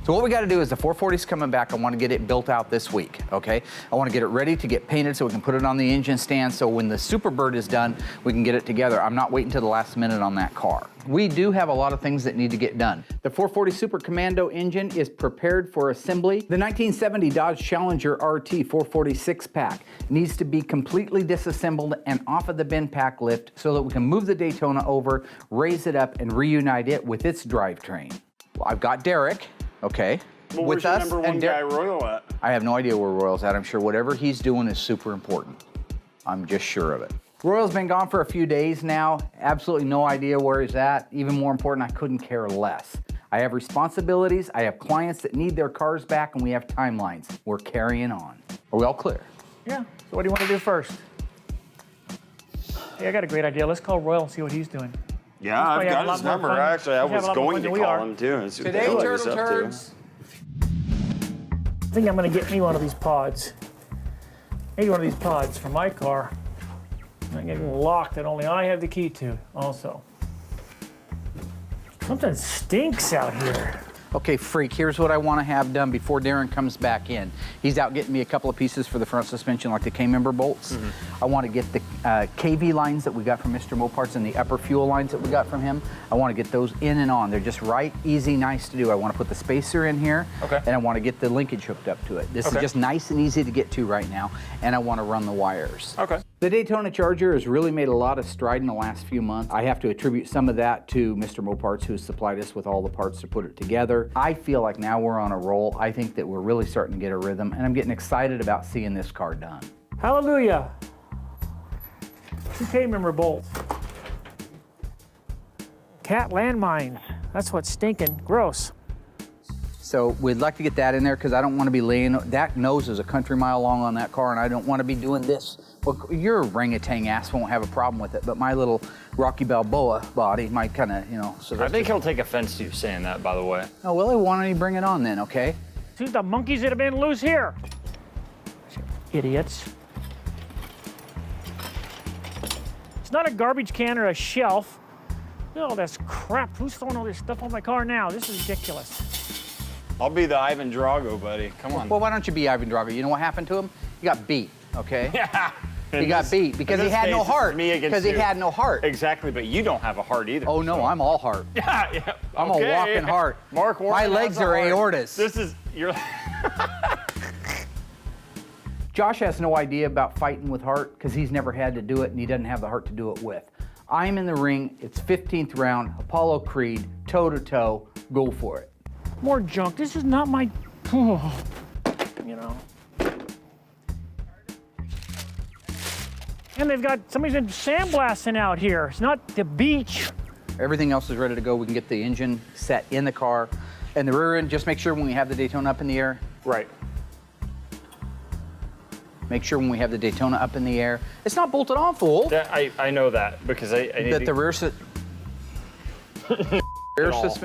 So what we got to do is the 440's coming back. I want to get it built out this week, okay? I want to get it ready to get painted so we can put it on the engine stand so when the Superbird is done, we can get it together. I'm not waiting till the last minute on that car. We do have a lot of things that need to get done. The 440 Super Commando engine is prepared for assembly. The 1970 Dodge Challenger RT 440 6-pack needs to be completely disassembled and off of the bin pack lift so that we can move the Daytona over, raise it up, and reunite it with its drivetrain. Well, I've got Derek. Okay. Well, where's your number one guy, Royal, at? I have no idea where Royal's at. I'm sure whatever he's doing is super important. I'm just sure of it. Royal's been gone for a few days now. Absolutely no idea where he's at. Even more important, I couldn't care less. I have responsibilities. I have clients that need their cars back, and we have timelines. We're carrying on. Are we all clear? Yeah. So what do you want to do first? Hey, I got a great idea. Let's call Royal and see what he's doing. Yeah, I've got his number. Actually, I was going to call him too. And see what Today, the hell Turtle he's up to. Turds. I think I'm going to get me one of these pods. Maybe one of these pods for my car. I'm getting locked that only I have the key to also. Something stinks out here. Okay, freak, here's what I want to have done before Darren comes back in. He's out getting me a couple of pieces for the front suspension, like the K-member bolts. I want to get the KV lines that we got from Mr. Moparts and the upper fuel lines that we got from him. I want to get those in and on. They're just right, easy, nice to do. I want to put the spacer in here, and I want to get the linkage hooked up to it. This is just nice and easy to get to right now, and I want to run the wires. The Daytona Charger has really made a lot of stride in the last few months. I have to attribute some of that to Mr. Moparts, who supplied us with all the parts to put it together. I feel like now we're on a roll. I think that we're really starting to get a rhythm, and I'm getting excited about seeing this car done. Hallelujah. 2 K-member bolts. Cat landmines. That's what's stinking. Gross. So we'd like to get that in there because I don't want to be laying, that nose is a country mile long on that car, and I don't want to be doing this. Well, your orangutan ass won't have a problem with it, but my little Rocky Balboa body might kind of, you know. So I think he'll take offense to you saying that, by the way. Oh, well, why don't you bring it on then, okay? See the monkeys that have been loose here. Idiots. It's not a garbage can or a shelf. Look at all this crap. Who's throwing all this stuff on my car now? This is ridiculous. I'll be the Ivan Drago, buddy. Come on. Well, why don't you be Ivan Drago? You know what happened to him? He got beat, okay? Yeah. He got beat because he had no heart. Because he had no heart. Exactly, but you don't have a heart either. Oh, no, I'm all heart. Yeah. I'm a walking heart. Mark Warren my legs are aortas. This is, you're... Josh has no idea about fighting with heart because he's never had to do it and he doesn't have the heart to do it with. I'm in the ring, it's 15th round, Apollo Creed, toe-to-toe, go for it. More junk. This is not my, you know. And they've got, somebody's been sandblasting out here. It's not the beach. Everything else is ready to go. We can get the engine set in the car. And the rear end, just make sure when we have the Daytona up in the air. Right. Make sure when we have the Daytona up in the air. It's not bolted on, fool. I know that because I need That to... the rear suspension,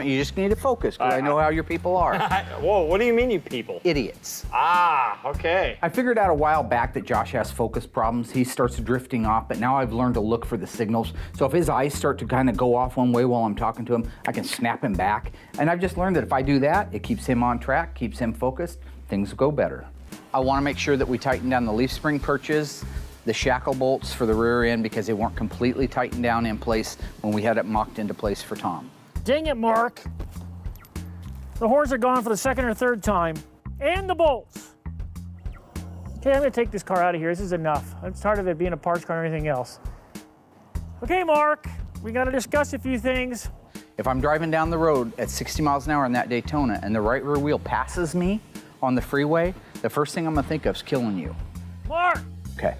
you just need to focus because I know how your people are. Whoa, what do you mean, you people? Idiots. Ah, okay. I figured out a while back that Josh has focus problems. He starts drifting off, but now I've learned to look for the signals. So if his eyes start to kind of go off one way while I'm talking to him, I can snap him back. And I've just learned that if I do that, it keeps him on track, keeps him focused, things go better. I want to make sure that we tighten down the leaf spring perches, the shackle bolts for the rear end because they weren't completely tightened down in place when we had it mocked into place for Tom. Dang it, Mark. The horns are gone for the second or third time. And the bolts. Okay, I'm gonna take this car out of here. This is enough. I'm tired of it being a parts car and everything else. Okay, Mark, we gotta discuss a few things. If I'm driving down the road at 60 miles an hour in that Daytona and the right rear wheel passes me on the freeway, the first thing I'm gonna think of is killing you. Mark! Okay.